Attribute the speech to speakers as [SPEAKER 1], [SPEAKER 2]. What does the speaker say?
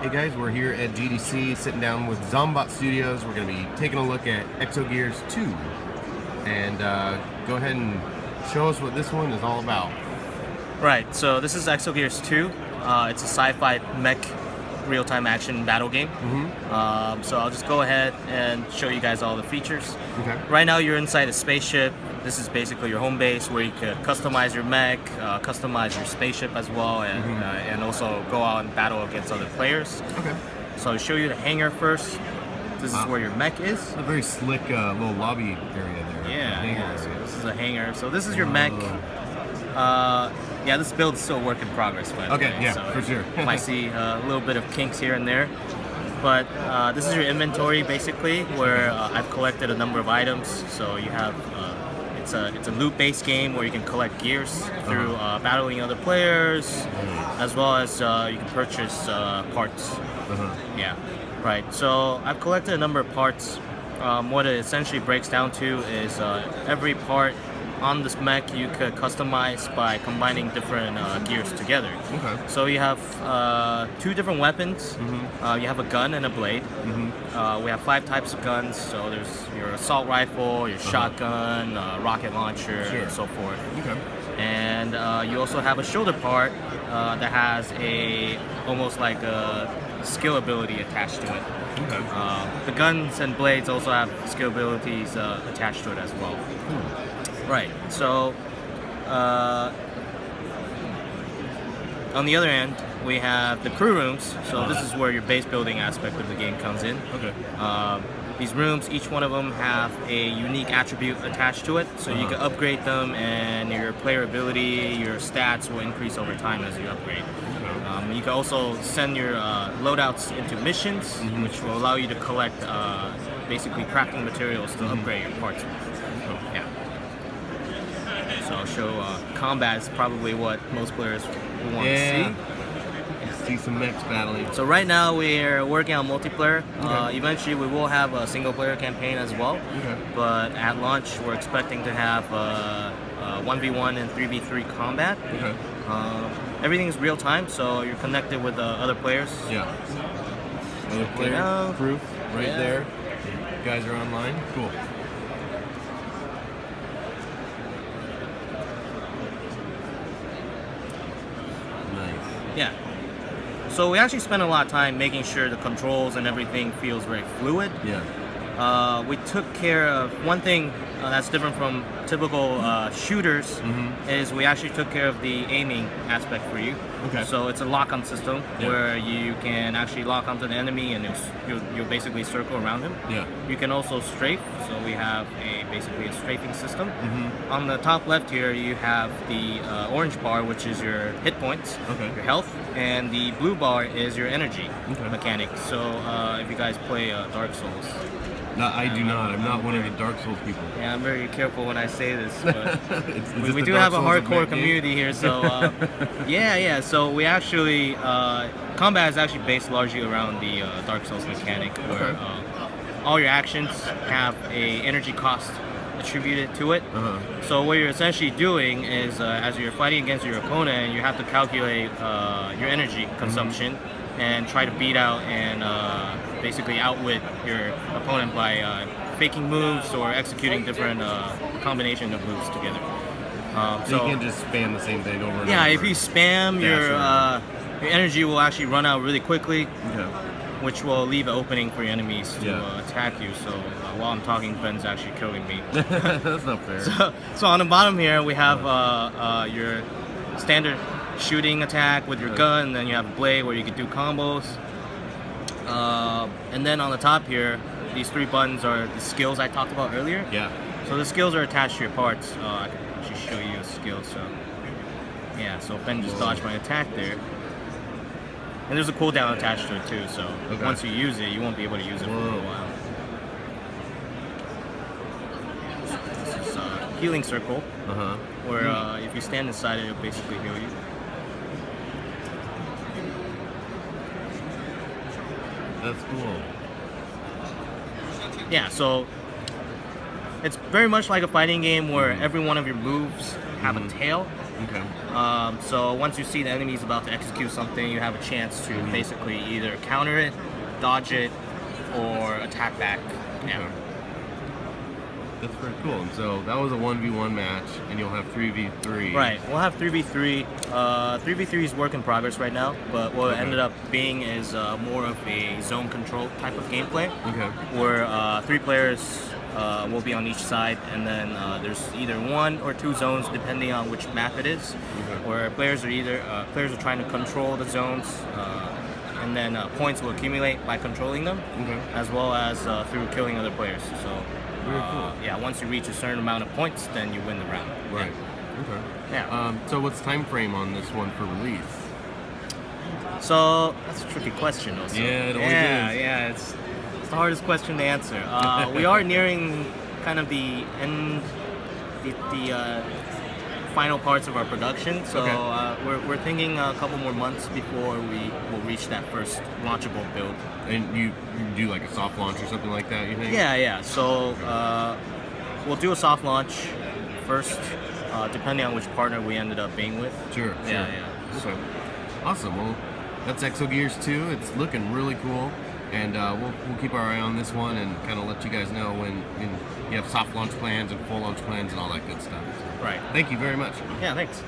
[SPEAKER 1] Hey guys, we're here at GDC sitting down with Zombot Studios. We're going to be taking a look at Exo Gears 2. And go ahead and show us what this one is all about.
[SPEAKER 2] Right, so this is Exo Gears 2. It's a sci-fi mech real-time action battle game. So I'll just go ahead and show you guys all the features.
[SPEAKER 1] Okay.
[SPEAKER 2] Right now you're inside a spaceship. This is basically your home base where you could customize your mech, customize your spaceship as well, and also go out and battle against other players.
[SPEAKER 1] Okay.
[SPEAKER 2] So I'll show you the hangar first. This is where your mech is.
[SPEAKER 1] It's a very slick little lobby area there.
[SPEAKER 2] Yeah. So this is a hangar. So this is your mech. Yeah, this build is still a work in progress, by the way.
[SPEAKER 1] Okay, yeah,
[SPEAKER 2] so
[SPEAKER 1] for sure.
[SPEAKER 2] You might see a little bit of kinks here and there. But this is your inventory, basically, where I've collected a number of items. So you have, it's a loot-based game where you can collect gears through battling other players, as well as you can purchase parts. Yeah, right. So I've collected a number of parts. What it essentially breaks down to is every part on this mech you could customize by combining different gears together.
[SPEAKER 1] Okay.
[SPEAKER 2] So you have 2 different weapons. You have a gun and a blade. We have 5 types of guns. So there's your assault rifle, your shotgun, rocket launcher, and so forth.
[SPEAKER 1] Okay.
[SPEAKER 2] And you also have a shoulder part that has almost like a skill ability attached to it.
[SPEAKER 1] Okay.
[SPEAKER 2] The guns and blades also have skill abilities attached to it as well. Right, so on the other end, we have the crew rooms. So this is where your base building aspect of the game comes in.
[SPEAKER 1] Okay.
[SPEAKER 2] These rooms, each one of them have a unique attribute attached to it. So you can upgrade them and your player ability, your stats will increase over time as you upgrade. You can also send your loadouts into missions, which will allow you to collect basically crafting materials to upgrade your parts. Yeah. So I'll show combat is probably what most players will want to see.
[SPEAKER 1] See some mechs battling.
[SPEAKER 2] So right now we're working on multiplayer.
[SPEAKER 1] Okay.
[SPEAKER 2] Eventually we will have a single player campaign as well.
[SPEAKER 1] Okay.
[SPEAKER 2] But at launch we're expecting to have 1v1 and 3v3 combat.
[SPEAKER 1] Okay.
[SPEAKER 2] Everything's real time, so you're connected with other players.
[SPEAKER 1] Yeah. Other player, proof, right there. You guys are online. Cool. Nice.
[SPEAKER 2] Yeah. So we actually spent a lot of time making sure the controls and everything feels very fluid.
[SPEAKER 1] Yeah.
[SPEAKER 2] We took care of one thing that's different from typical shooters is we actually took care of the aiming aspect for you.
[SPEAKER 1] Okay.
[SPEAKER 2] So it's a lock-on system where you can actually lock onto the enemy and you'll basically circle around him.
[SPEAKER 1] Yeah.
[SPEAKER 2] You can also strafe, so we have basically a strafing system. On the top left here you have the orange bar, which is your hit points, your health, and the blue bar is your energy mechanic. So if you guys play Dark Souls.
[SPEAKER 1] No, I do not. I'm not one of the Dark Souls people.
[SPEAKER 2] Yeah, I'm very careful when I say this, but we do
[SPEAKER 1] Dark
[SPEAKER 2] have a
[SPEAKER 1] Souls of
[SPEAKER 2] hardcore
[SPEAKER 1] mech
[SPEAKER 2] community here, so yeah. So we actually combat is actually based largely around the Dark Souls mechanic, where all your actions have a energy cost attributed to it. So what you're essentially doing is, as you're fighting against your opponent, you have to calculate your energy consumption and try to beat out and basically outwit your opponent by faking moves or executing different combination of moves together.
[SPEAKER 1] So you can't just spam the same thing over and over.
[SPEAKER 2] Yeah, if you spam, your energy will actually run out really quickly, which will leave an opening for your enemies to attack you. So while I'm talking, Ben's actually killing me.
[SPEAKER 1] That's not fair.
[SPEAKER 2] So on the bottom here, we have your standard shooting attack with your gun, and then you have a blade where you can do combos. And then on the top here, these 3 buttons are the skills I talked about earlier.
[SPEAKER 1] Yeah.
[SPEAKER 2] So the skills are attached to your parts. I can actually show you a skill. So yeah, so Ben just dodged my attack there. And there's a cooldown attached to it too, so once you use it, you won't be able to use it for a little while. This is healing circle, where if you stand inside it, it'll basically heal you.
[SPEAKER 1] That's cool.
[SPEAKER 2] Yeah, so it's very much like a fighting game where every one of your moves have a tail.
[SPEAKER 1] Okay.
[SPEAKER 2] So once you see the enemy is about to execute something, you have a chance to basically either counter it, dodge it, or attack back. Yeah.
[SPEAKER 1] Okay. That's very cool. And so that was a 1v1 match, and you'll have 3v3.
[SPEAKER 2] Right. We'll have 3v3. 3v3 is work in progress right now, but what it ended up being is more of a zone control type of gameplay,
[SPEAKER 1] Okay.
[SPEAKER 2] where 3 players will be on each side, and then there's either 1 or 2 zones depending on which map it is, where players are trying to control the zones, and then points will accumulate by controlling them, as well as through killing other players. So.
[SPEAKER 1] Very cool.
[SPEAKER 2] Yeah, once you reach a certain amount of points, then you win the round.
[SPEAKER 1] Right. Okay.
[SPEAKER 2] Yeah.
[SPEAKER 1] So what's time frame on this one for release?
[SPEAKER 2] So that's a tricky question, also.
[SPEAKER 1] Yeah, it always is.
[SPEAKER 2] Yeah. It's the hardest question to answer. We are nearing kind of the end, the final parts of our production. So we're thinking a couple more months before we will reach that first launchable build.
[SPEAKER 1] And you do like a soft launch or something like that, you think?
[SPEAKER 2] Yeah. So we'll do a soft launch first, depending on which partner we ended up being with.
[SPEAKER 1] Sure.
[SPEAKER 2] Yeah.
[SPEAKER 1] Okay. Awesome. Well, that's Exo Gears 2. It's looking really cool, and we'll keep our eye on this one and kind of let you guys know when you have soft launch plans and full launch plans and all that good stuff.
[SPEAKER 2] Right.
[SPEAKER 1] Thank you very much.
[SPEAKER 2] Yeah, thanks.